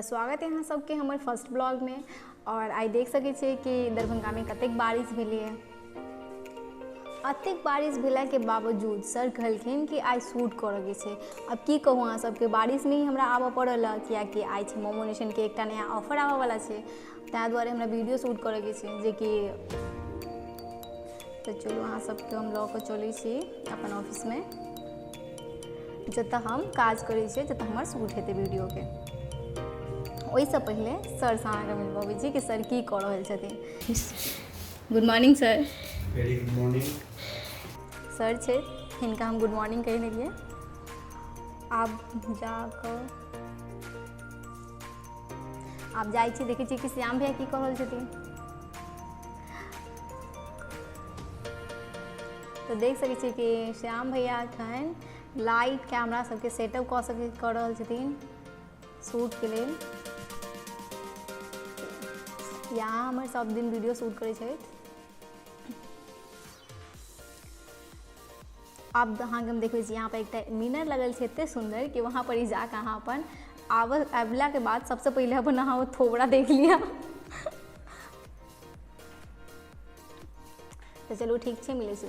स्वागत है अहाँ सबके हमर फर्स्ट ब्लॉग में। और आई देख सकै छियै कि दरभंगा में कतेक बारिश भेलै है। अतेक बारिश भेला के बावजूद सर कहलखिन कि आई शूट करऽ के छै। अब की कहूँ अहाँ सबके, बारिश में ही हमरा आबऽ पड़ल कियाकि आई छै मोमो नेशन के एकटा नया ऑफर आबऽ वाला छै, ताहि दुआरे हमरा वीडियो शूट करऽ के छै जे कि तो चलू अहाँ सबके हम लऽ कऽ चलै छी अपन ऑफिस में, जतऽ हम काज करै छियै, जतऽ हमर शूट हेतै वीडियो के। ओहिसँ पहले सर से अहाँके मिलबबै छी कि सर की कऽ रहल छथिन। Good morning sir. Very good morning. Sir छै, हिनका हम गुड मॉर्निंग कहि देलियै। आप जाइ छी, देखै छी कि श्याम भैया की कऽ रहल छथिन। तो देख सकै छी कि श्याम भैया एखन लाइट कैमरा सबके सेटअप कऽ रहल छथिन शूट के लेल। यहाँ हमर सब दिन वीडियो शूट करै छथि। अब अहाँके हम देखबै छी यहाँ पर एकटा मिनर लगल छै एते सुंदर कि वहाँ पर ही जाके अहाँ अपन आबला के बाद सबसे पहले अपन अहाँ थोबड़ा देख लिया। तो चलू ठीक छै, मिलै छी।